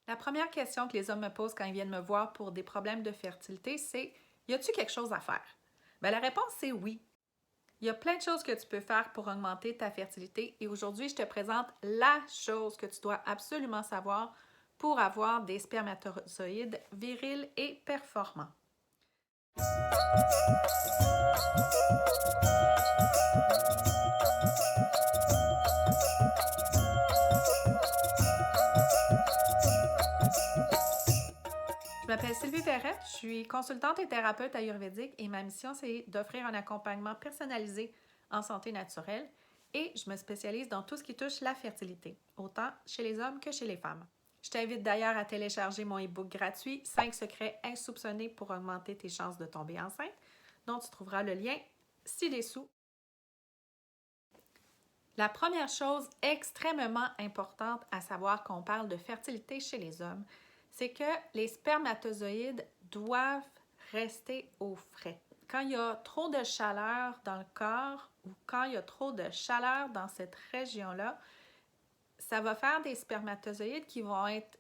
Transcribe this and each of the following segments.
La première question que les hommes me posent quand ils viennent me voir pour des problèmes de fertilité, c'est y a-t-il quelque chose à faire? Bien, la réponse c'est oui. Il y a plein de choses que tu peux faire pour augmenter ta fertilité et aujourd'hui, je te présente la chose que tu dois absolument savoir pour avoir des spermatozoïdes virils et performants. Je m'appelle Sylvie Verrette, je suis consultante et thérapeute ayurvédique et ma mission, c'est d'offrir un accompagnement personnalisé en santé naturelle et je me spécialise dans tout ce qui touche la fertilité, autant chez les hommes que chez les femmes. Je t'invite d'ailleurs à télécharger mon e-book gratuit 5 secrets insoupçonnés pour augmenter tes chances de tomber enceinte, dont tu trouveras le lien ci-dessous. La première chose extrêmement importante à savoir quand on parle de fertilité chez les hommes, c'est que les spermatozoïdes doivent rester au frais. Quand il y a trop de chaleur dans le corps ou quand il y a trop de chaleur dans cette région-là, ça va faire des spermatozoïdes qui vont être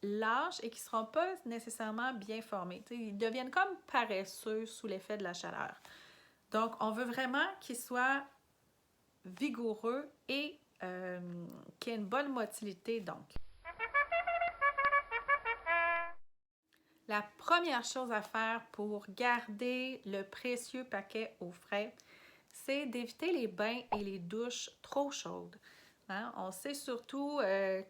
lâches et qui ne seront pas nécessairement bien formés. Ils deviennent comme paresseux sous l'effet de la chaleur. Donc, on veut vraiment qu'ils soient vigoureux et qui ait une bonne motilité donc. La première chose à faire pour garder le précieux paquet au frais, c'est d'éviter les bains et les douches trop chaudes. Hein? On sait surtout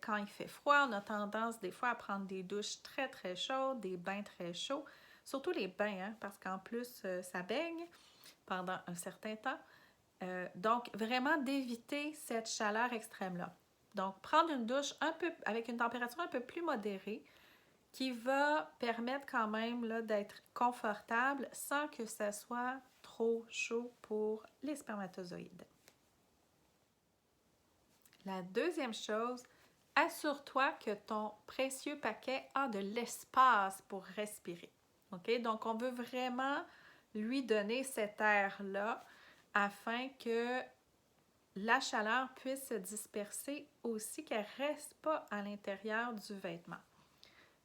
quand il fait froid, on a tendance des fois à prendre des douches très très chaudes, des bains très chauds, surtout les bains, hein, parce qu'en plus ça baigne pendant un certain temps. Donc, vraiment d'éviter cette chaleur extrême-là. Donc, prendre une douche un peu avec une température un peu plus modérée qui va permettre quand même là, d'être confortable sans que ça soit trop chaud pour les spermatozoïdes. La deuxième chose, assure-toi que ton précieux paquet a de l'espace pour respirer. OK? Donc, on veut vraiment lui donner cet air-là afin que la chaleur puisse se disperser aussi, qu'elle ne reste pas à l'intérieur du vêtement.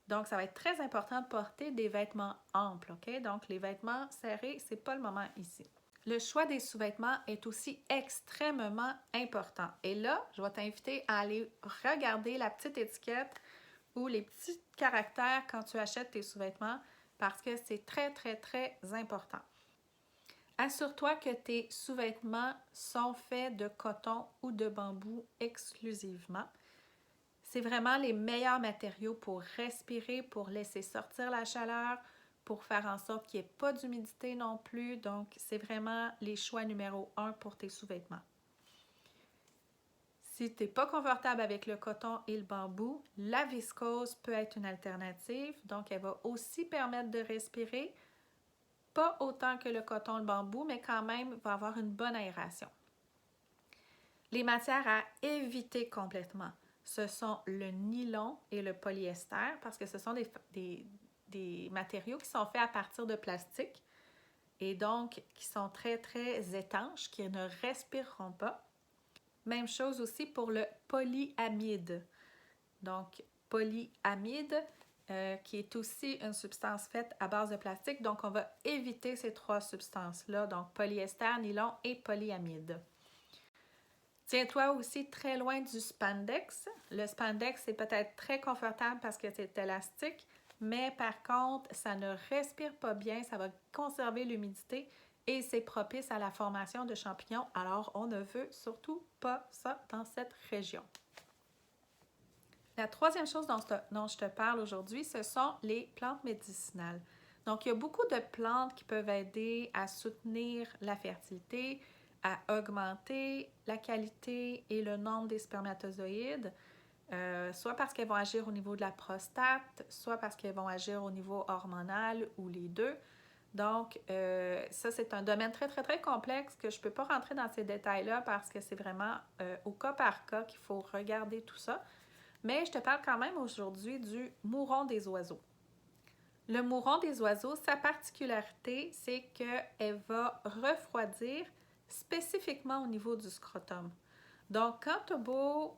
Donc, ça va être très important de porter des vêtements amples, OK? Donc, les vêtements serrés, ce n'est pas le moment ici. Le choix des sous-vêtements est aussi extrêmement important. Et là, je vais t'inviter à aller regarder la petite étiquette ou les petits caractères quand tu achètes tes sous-vêtements parce que c'est très, très, très important. Assure-toi que tes sous-vêtements sont faits de coton ou de bambou exclusivement. C'est vraiment les meilleurs matériaux pour respirer, pour laisser sortir la chaleur, pour faire en sorte qu'il n'y ait pas d'humidité non plus. Donc, c'est vraiment les choix numéro 1 pour tes sous-vêtements. Si tu n'es pas confortable avec le coton et le bambou, la viscose peut être une alternative. Donc, elle va aussi permettre de respirer. Pas autant que le coton, le bambou, mais quand même va avoir une bonne aération. Les matières à éviter complètement, ce sont le nylon et le polyester parce que ce sont des matériaux qui sont faits à partir de plastique et donc qui sont très, très étanches, qui ne respireront pas. Même chose aussi pour le polyamide. Donc, polyamide, qui est aussi une substance faite à base de plastique. Donc, on va éviter ces trois substances-là, donc polyester, nylon et polyamide. Tiens-toi aussi très loin du spandex. Le spandex, c'est peut-être très confortable parce que c'est élastique, mais par contre, ça ne respire pas bien, ça va conserver l'humidité et c'est propice à la formation de champignons. Alors, on ne veut surtout pas ça dans cette région. La troisième chose dont je te parle aujourd'hui, ce sont les plantes médicinales. Donc, il y a beaucoup de plantes qui peuvent aider à soutenir la fertilité, à augmenter la qualité et le nombre des spermatozoïdes, soit parce qu'elles vont agir au niveau de la prostate, soit parce qu'elles vont agir au niveau hormonal ou les deux. Donc, ça, c'est un domaine très, très, très complexe que je ne peux pas rentrer dans ces détails-là parce que c'est vraiment au cas par cas qu'il faut regarder tout ça. Mais je te parle quand même aujourd'hui du mouron des oiseaux. Le mouron des oiseaux, sa particularité, c'est qu'elle va refroidir spécifiquement au niveau du scrotum. Donc, quand tu as beau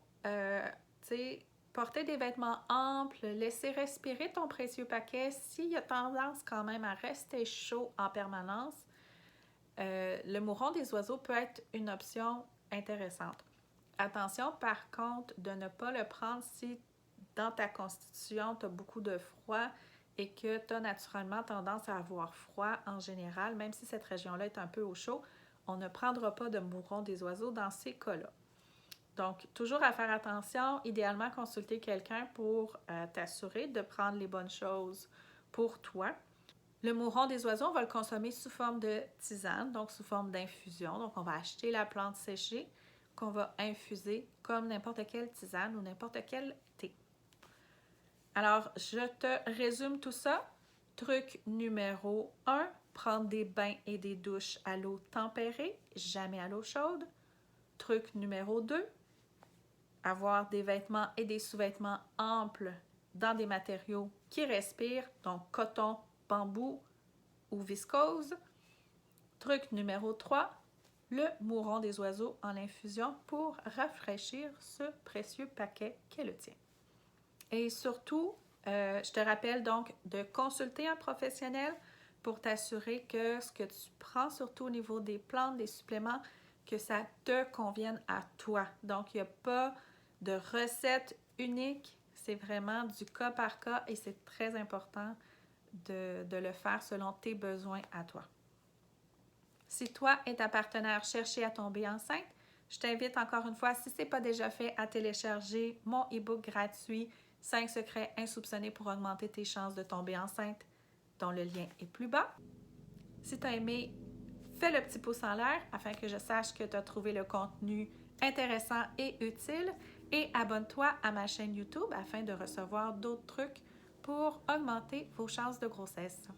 porter des vêtements amples, laisser respirer ton précieux paquet s'il a tendance quand même à rester chaud en permanence. Le mouron des oiseaux peut être une option intéressante. Attention par contre de ne pas le prendre si dans ta constitution tu as beaucoup de froid et que tu as naturellement tendance à avoir froid en général, même si cette région-là est un peu au chaud, on ne prendra pas de mouron des oiseaux dans ces cas-là. Donc, toujours à faire attention, idéalement consulter quelqu'un pour t'assurer de prendre les bonnes choses pour toi. Le mouron des oiseaux, on va le consommer sous forme de tisane, donc sous forme d'infusion. Donc, on va acheter la plante séchée qu'on va infuser comme n'importe quelle tisane ou n'importe quel thé. Alors, je te résume tout ça. Truc numéro 1, prendre des bains et des douches à l'eau tempérée, jamais à l'eau chaude. Truc numéro 2, avoir des vêtements et des sous-vêtements amples dans des matériaux qui respirent, donc coton, bambou ou viscose. Truc numéro 3, le mouron des oiseaux en infusion pour rafraîchir ce précieux paquet qu'est le tien. Et surtout, je te rappelle donc de consulter un professionnel pour t'assurer que ce que tu prends, surtout au niveau des plantes, des suppléments, que ça te convienne à toi. Donc, il n'y a pas de recette unique, c'est vraiment du cas par cas et c'est très important de le faire selon tes besoins à toi. Si toi et ta partenaire cherchez à tomber enceinte, je t'invite encore une fois, si ce n'est pas déjà fait, à télécharger mon e-book gratuit 5 secrets insoupçonnés pour augmenter tes chances de tomber enceinte, dont le lien est plus bas. Si tu as aimé, fais le petit pouce en l'air afin que je sache que tu as trouvé le contenu intéressant et utile et abonne-toi à ma chaîne YouTube afin de recevoir d'autres trucs pour augmenter vos chances de grossesse.